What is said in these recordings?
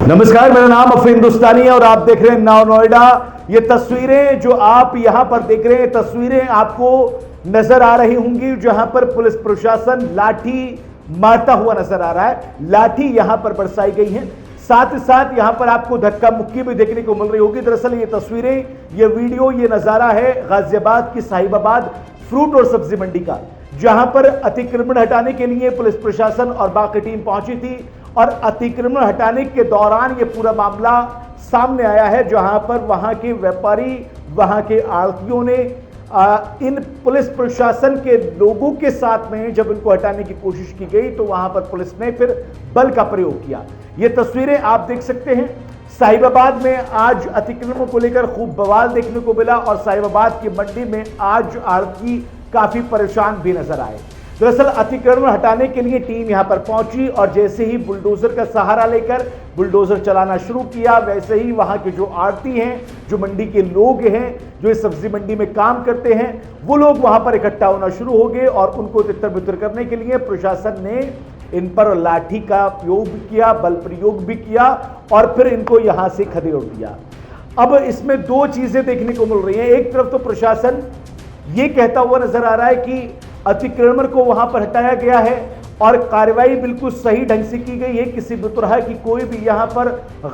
नमस्कार, मेरा नाम अफीम हिंदुस्तानी है और आप देख रहे हैं नाउ नोएडा। ये तस्वीरें जो आप यहां पर देख रहे हैं, तस्वीरें आपको नजर आ रही होंगी जहां पर पुलिस प्रशासन लाठी मारता हुआ नजर आ रहा है। लाठी यहां पर बरसाई गई है, साथ ही साथ यहां पर आपको धक्का मुक्की भी देखने को मिल रही होगी। दरअसल ये तस्वीरें, ये वीडियो, ये नजारा है गाजियाबाद की साहिबाबाद फ्रूट और सब्जी मंडी का, जहां पर अतिक्रमण हटाने के लिए पुलिस प्रशासन और बाकी टीम पहुंची थी और अतिक्रमण हटाने के दौरान ये पूरा मामला सामने आया है, जहां पर वहां के व्यापारी, वहां के आड़तियों ने इन पुलिस प्रशासन के लोगों के साथ में जब इनको हटाने की कोशिश की गई तो वहां पर पुलिस ने फिर बल का प्रयोग किया। ये तस्वीरें आप देख सकते हैं। साहिबाबाद में आज अतिक्रमण को लेकर खूब बवाल देखने को मिला और साहिबाबाद की मंडी में आज आड़ती काफी परेशान भी नजर आए। दरअसल अतिक्रमण हटाने के लिए टीम यहां पर पहुंची और जैसे ही बुलडोजर का सहारा लेकर बुलडोजर चलाना शुरू किया, वैसे ही वहां के जो आड़ती हैं, जो मंडी के लोग हैं, जो इस सब्जी मंडी में काम करते हैं, वो लोग वहां पर इकट्ठा होना शुरू हो गए और उनको तितर-बितर करने के लिए प्रशासन ने इन पर लाठी का प्रयोग भी किया, बल प्रयोग भी किया और फिर इनको यहां से खदेड़ दिया। अब इसमें दो चीजें देखने को मिल रही हैं। एक तरफ तो प्रशासन ये कहता हुआ नजर आ रहा है कि अतिक्रमण को वहां पर हटाया गया है और कार्रवाई बिल्कुल सही ढंग से की गई है, किसी भी तरह की कोई भी यहां पर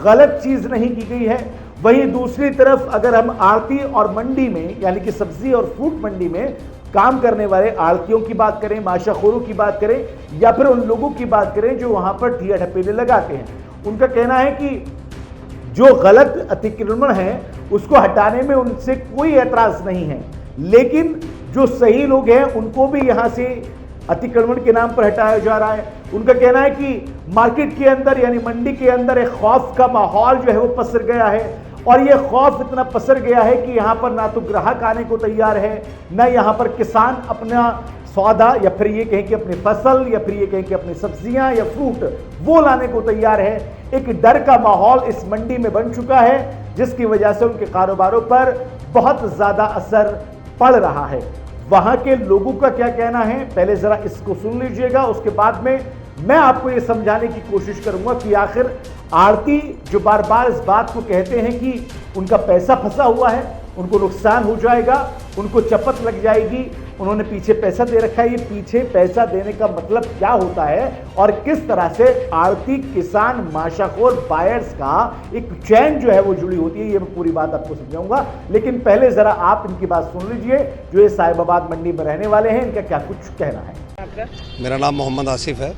गलत चीज नहीं की गई है। वहीं दूसरी तरफ अगर हम आड़ती और मंडी में, यानी कि सब्जी और फ्रूट मंडी में काम करने वाले आड़तियों की बात करें, माशाखोरों की बात करें या फिर उन लोगों की बात करें जो वहां पर ठिया ठपेले लगाते हैं, उनका कहना है कि जो गलत अतिक्रमण है उसको हटाने में उनसे कोई एतराज नहीं है, लेकिन जो सही लोग हैं उनको भी यहां से अतिक्रमण के नाम पर हटाया जा रहा है। उनका कहना है कि मार्केट के अंदर, यानी मंडी के अंदर एक खौफ का माहौल जो है वो पसर गया है और ये खौफ इतना पसर गया है कि यहां पर ना तो ग्राहक आने को तैयार है, ना यहां पर किसान अपना सौदा या फिर ये कहें कि अपनी फसल या फिर ये कहें कि अपनी सब्जियां या फ्रूट वो लाने को तैयार है। एक डर का माहौल इस मंडी में बन चुका है, जिसकी वजह से उनके कारोबारों पर बहुत ज्यादा असर पड़ रहा है। वहां के लोगों का क्या कहना है, पहले जरा इसको सुन लीजिएगा, उसके बाद में मैं आपको यह समझाने की कोशिश करूंगा कि आखिर आड़ती जो बार बार इस बात को कहते हैं कि उनका पैसा फंसा हुआ है, उनको नुकसान हो जाएगा, उनको चपत लग जाएगी, उन्होंने पीछे पैसा दे रखा है, ये पीछे पैसा देने का मतलब क्या होता है और किस तरह से आड़ती, किसान, माशाखोर, बायर्स का एक चैन जो है वो जुड़ी होती है, ये मैं पूरी बात आपको समझाऊंगा। लेकिन पहले जरा आप इनकी बात सुन लीजिए, जो ये साहिबाबाद मंडी में रहने वाले हैं, इनका क्या कुछ कहना है। मेरा नाम मोहम्मद आसिफ है।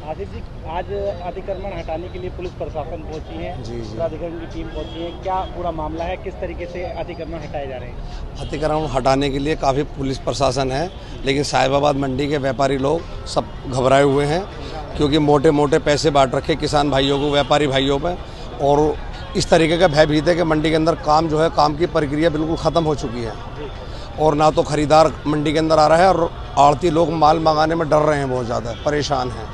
आसिफ जी, आज अतिक्रमण हटाने के लिए पुलिस प्रशासन पहुंची है, प्राधिकरण की टीम पहुंची है, क्या पूरा मामला है, किस तरीके से अतिक्रमण हटाए जा रहे हैं? अतिक्रमण हटाने के लिए काफ़ी पुलिस प्रशासन है, लेकिन साहिबाबाद मंडी के व्यापारी लोग सब घबराए हुए हैं क्योंकि मोटे मोटे पैसे बांट रखे किसान भाइयों को, व्यापारी भाइयों पर, और इस तरीके का भयभीत है कि मंडी के अंदर काम जो है, काम की प्रक्रिया बिल्कुल ख़त्म हो चुकी है और ना तो खरीदार मंडी के अंदर आ रहा है और आड़ती लोग माल मंगाने में डर रहे हैं, बहुत ज़्यादा परेशान हैं।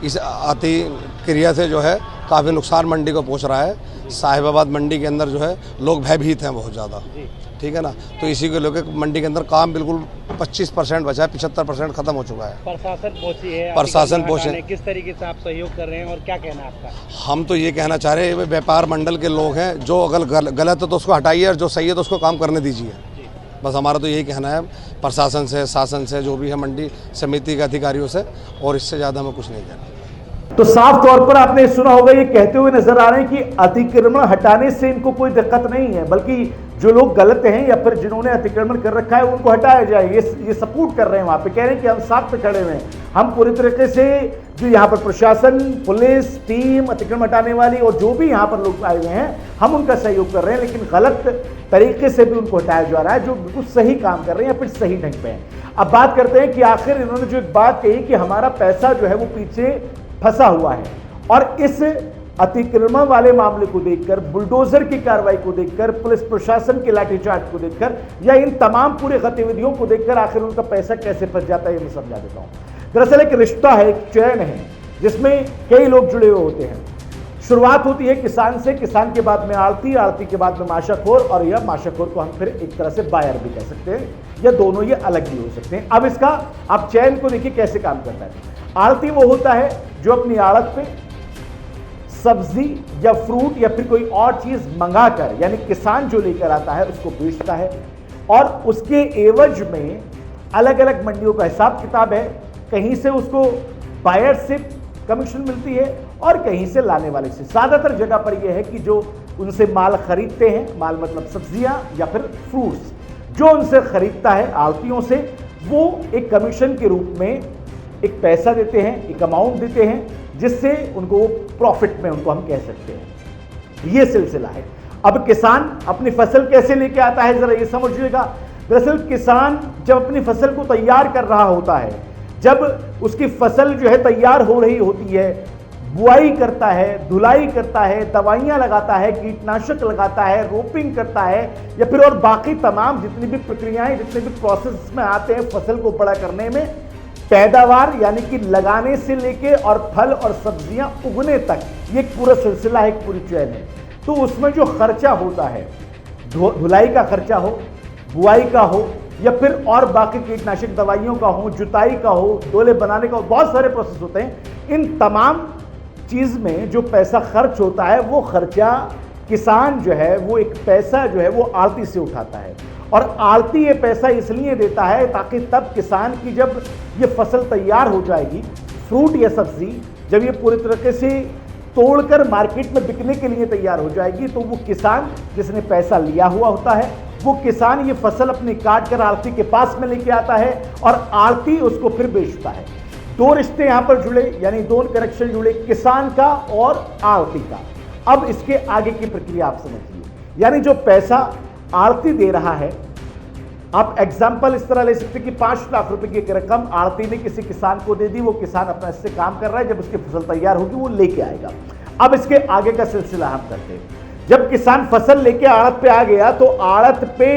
इस अतिक्रिया से जो है काफ़ी नुकसान मंडी को पहुंच रहा है। साहिबाबाद मंडी के अंदर जो है लोग भयभीत हैं बहुत ज़्यादा, ठीक है ना। तो इसी को लेकर मंडी के अंदर काम बिल्कुल 25% बचा है, 75% खत्म हो चुका है। प्रशासन पहुंची है, प्रशासन पहुंचे, किस तरीके से आप सहयोग कर रहे हैं और क्या कहना है आपका? हम तो ये कहना चाह रहे हैं, व्यापार मंडल के लोग हैं, जो अगर गलत है तो उसको हटाइए और जो सही है तो उसको काम करने दीजिए। बस हमारा तो यही कहना है प्रशासन से, शासन से, जो भी है मंडी समिति के अधिकारियों से, और इससे ज़्यादा हमें कुछ नहीं कहना। तो साफ तौर पर आपने सुना होगा, ये कहते हुए नजर आ रहे हैं कि अतिक्रमण हटाने से इनको कोई दिक्कत नहीं है, बल्कि जो लोग गलत हैं या फिर जिन्होंने अतिक्रमण कर रखा है उनको हटाया जाए, ये सपोर्ट कर रहे हैं। वहां पे कह रहे हैं कि हम साथ में खड़े हुए हैं, हम पूरी तरीके से जो यहाँ पर प्रशासन, पुलिस टीम, अतिक्रमण हटाने वाली और जो भी यहाँ पर लोग आए हुए हैं, हम उनका सहयोग कर रहे हैं, लेकिन गलत तरीके से भी उनको हटाया जा रहा है, जो बिल्कुल सही काम कर रहे हैं या फिर सही ढंग पे हैं। अब बात करते हैं कि आखिर इन्होंने जो एक बात कही कि हमारा पैसा जो है वो पीछे फंसा हुआ है, और इस अतिक्रमण वाले मामले को देखकर, बुलडोजर की कार्रवाई को देखकर, पुलिस प्रशासन के लाठीचार्ज को देखकर या इन तमाम पूरे गतिविधियों को देखकर आखिर उनका पैसा कैसे फंस जाता है, ये मैं समझा देता हूं। दरअसल एक रिश्ता है, एक चैन है, जिसमें कई लोग जुड़े हुए होते हैं। शुरुआत होती है किसान से, किसान के बाद में आड़ती, आड़ती के बाद में माशाखोर, और यह माशाखोर को हम फिर एक तरह से बायर भी कह सकते हैं, या दोनों ये अलग भी हो सकते हैं। अब इसका आप चैन को देखिए कैसे काम करता है। आड़ती वो होता है जो अपनी आड़त पे सब्जी या फ्रूट या फिर कोई और चीज मंगाकर, यानी किसान जो लेकर आता है उसको बेचता है और उसके एवज में अलग अलग मंडियों का हिसाब किताब है। कहीं से उसको बायर से कमीशन मिलती है और कहीं से लाने वाले से। ज्यादातर जगह पर यह है कि जो उनसे माल खरीदते हैं, माल मतलब सब्जियां या फिर फ्रूट्स, जो उनसे खरीदता है आड़तियों से, वो एक कमीशन के रूप में एक पैसा देते हैं, एक अमाउंट देते हैं, जिससे उनको प्रॉफिट में उनको हम कह सकते हैं। ये सिलसिला है। अब किसान अपनी फसल कैसे लेके आता है जरा ये समझिएगा। दरअसल किसान जब अपनी फसल को तैयार कर रहा होता है, जब उसकी फसल जो है तैयार हो रही होती है, बुआई करता है, धुलाई करता है, दवाइयां लगाता है, कीटनाशक लगाता है, रोपिंग करता है या फिर और बाकी तमाम जितनी भी प्रक्रियाएं, जितने भी प्रोसेस में आते हैं फसल को बड़ा करने में, पैदावार यानी कि लगाने से लेके और फल और सब्जियां उगने तक, ये पूरा सिलसिला है, एक पूरी चैन है। तो उसमें जो खर्चा होता है, धुलाई का खर्चा हो, बुआई का हो या फिर और बाकी कीटनाशक दवाइयों का हो, जुताई का हो, डोले बनाने का हो, बहुत सारे प्रोसेस होते हैं। इन तमाम चीज में जो पैसा खर्च होता है, वो खर्चा किसान जो है वो एक पैसा जो है वो आड़ती से उठाता है और आड़ती ये पैसा इसलिए देता है ताकि तब किसान की जब ये फसल तैयार हो जाएगी, फ्रूट या सब्जी जब ये पूरी तरीके से तोड़कर मार्केट में बिकने के लिए तैयार हो जाएगी, तो वो किसान जिसने पैसा लिया हुआ होता है, वो किसान ये फसल अपनी काट कर आड़ती के पास में लेके आता है और आड़ती उसको फिर बेचता है। दो रिश्ते यहां पर जुड़े, यानी दो कनेक्शन जुड़े, किसान का और आड़ती का। अब इसके आगे की प्रक्रिया आप समझिए, यानी जो पैसा आड़ती दे रहा है, आप एग्जाम्पल इस तरह ले सकते कि 5 लाख रुपए की एक रकम आड़ती ने किसी किसान को दे दी, वो किसान अपना इससे काम कर रहा है, जब उसकी फसल तैयार होगी वो लेके आएगा। अब इसके आगे का सिलसिला हम करते हैं। जब किसान फसल लेके आड़त पे आ गया, तो आड़त पे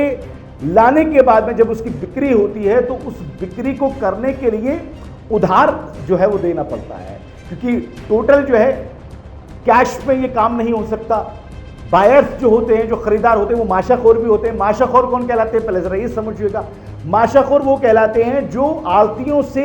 लाने के बाद में जब उसकी बिक्री होती है, तो उस बिक्री को करने के लिए उधार जो है वो देना पड़ता है, क्योंकि टोटल जो है कैश में ये काम नहीं हो सकता। बायर्स जो होते हैं, जो खरीदार होते हैं, वो माशाखोर भी होते हैं। माशाखोर कौन कहलाते हैं पहले जरा ये समझिएगा। माशाखोर वो कहलाते हैं जो आड़तियों से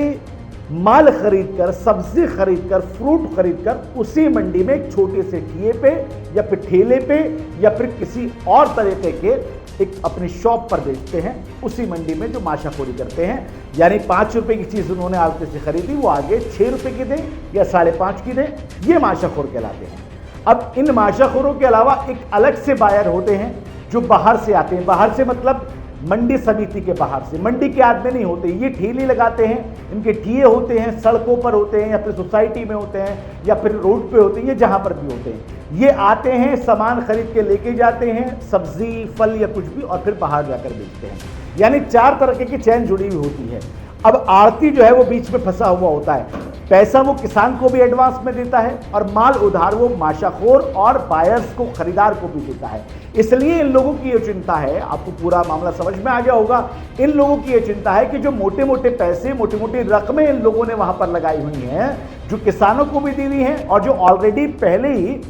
माल खरीदकर, सब्जी खरीदकर, फ्रूट खरीदकर उसी मंडी में एक छोटे से ठिए पे या फिर ठेले पे या फिर किसी और तरीके के एक अपनी शॉप पर बेचते हैं, उसी मंडी में जो माशाखोरी करते हैं। यानी 5 रुपए की चीज उन्होंने आड़ती से खरीदी, वो आगे 6 रुपए की दें या 5.5 की दें, ये माशाखोर कहलाते हैं। अब इन माशाखोरों के अलावा एक अलग से बायर होते हैं जो बाहर से आते हैं। बाहर से मतलब मंडी समिति के बाहर से, मंडी के आदमी नहीं होते, ये ठेले लगाते हैं, इनके ठिए होते हैं, सड़कों पर होते हैं या फिर सोसाइटी में होते हैं या फिर रोड पे होते हैं, ये जहां पर भी होते हैं। ये आते हैं, सामान खरीद के लेके जाते हैं, सब्जी, फल या कुछ भी, और फिर बाहर जाकर बेचते हैं। यानी 4 तरह की चैन जुड़ी हुई होती है। अब आड़ती जो है वो बीच में फंसा हुआ होता है। पैसा वो किसान को भी एडवांस में देता है और माल उधार वो माशाखोर और बायर्स को, खरीदार को भी देता है। इसलिए इन लोगों की ये चिंता है, आपको पूरा मामला समझ में आ गया होगा, इन लोगों की ये चिंता है कि जो मोटे मोटे पैसे, मोटी मोटी रकमें इन लोगों ने वहां पर लगाई हुई हैं, जो किसानों को भी दी हुई हैं और जो ऑलरेडी पहले ही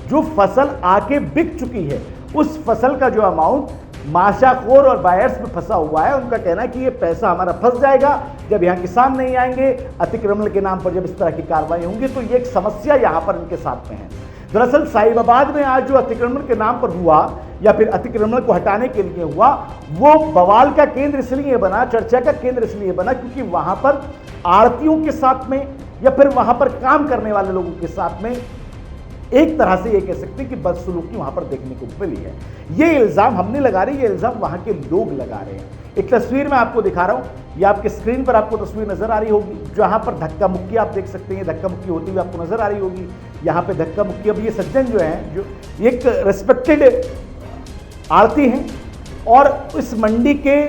जो फसल आके बिक चुकी है, उस फसल का जो अमाउंट माशाखोर और बायर्स में फंसा हुआ है। उनका कहना है कि ये पैसा हमारा फंस जाएगा जब यहाँ किसान नहीं आएंगे, अतिक्रमण के नाम पर जब इस तरह की कार्रवाई होंगी, तो ये एक समस्या यहाँ पर इनके साथ में है। दरअसल साहिबाबाद में आज जो अतिक्रमण के नाम पर हुआ या फिर अतिक्रमण को हटाने के लिए हुआ, वो बवाल का केंद्र इसलिए बना, चर्चा का केंद्र इसलिए बना क्योंकि वहां पर आड़तियों के साथ में या फिर वहां पर काम करने वाले लोगों के साथ में एक तरह से ये कह सकते हैं कि बदसलूकी वहां पर देखने को मिली है। ये इल्जाम हमने लगा रहे, ये इल्जाम वहां के लोग लगा रहे हैं। एक तस्वीर मैं आपको दिखा रहा हूं, ये आपके स्क्रीन पर आपको तस्वीर नजर आ रही होगी, जहां पर धक्का मुक्की आप देख सकते हैं, धक्का मुक्की होती हुई आपको नजर आ रही होगी। यहाँ पे धक्का मुक्की, अब ये सज्जन जो है, जो एक रिस्पेक्टेड आड़ती हैं और इस मंडी के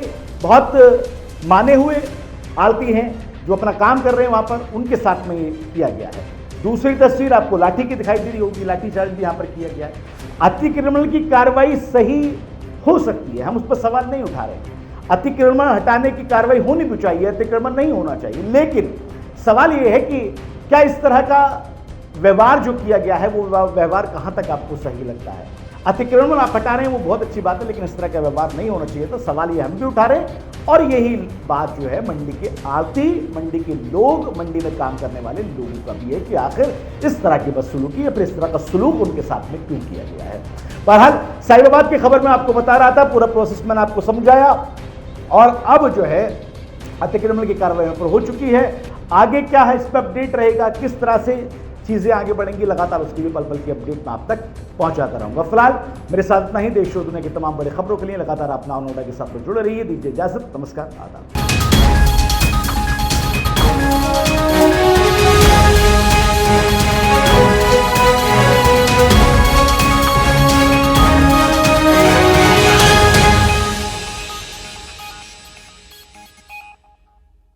बहुत माने हुए आड़ती हैं जो अपना काम कर रहे हैं वहां पर, उनके साथ में ये किया गया है। दूसरी तस्वीर आपको लाठी की दिखाई दे रही होगी, लाठी चार्ज भी यहाँ पर किया गया है। अतिक्रमण की कार्रवाई सही हो सकती है, हम उस पर सवाल नहीं उठा रहे। अतिक्रमण हटाने की कार्रवाई होनी भी चाहिए, अतिक्रमण नहीं होना चाहिए, लेकिन सवाल यह है कि क्या इस तरह का व्यवहार जो किया गया है वो व्यवहार कहां तक आपको सही लगता है। अतिक्रमण आप हटा रहे हैं वो बहुत अच्छी बात है, लेकिन इस तरह का व्यवहार नहीं होना चाहिए। तो सवाल ये हम भी उठा रहे हैं और यही बात जो है मंडी के आड़ती, मंडी के लोग, मंडी में काम करने वाले लोगों का भी है कि आखिर इस तरह की बदसलूकी या फिर इस तरह का सलूक उनके साथ में क्यों किया गया है। बहरहाल साहिबाबाद की खबर में आपको बता रहा था, पूरा प्रोसेस मैंने आपको समझाया और अब जो है अतिक्रमण की कार्रवाई पर हो चुकी है। आगे क्या है इस पर अपडेट रहेगा, किस तरह से चीजें आगे बढ़ेंगी, लगातार उसकी भी पल पल की अपडेट मैं आप तक पहुंचाता रहूंगा। फिलहाल मेरे साथ इतना ही। देश और दुनिया की तमाम बड़ी खबरों के लिए लगातार आप नाउ नोएडा के साथ जुड़े रहिए। दीजिए इजाजत, नमस्कार, आदाब।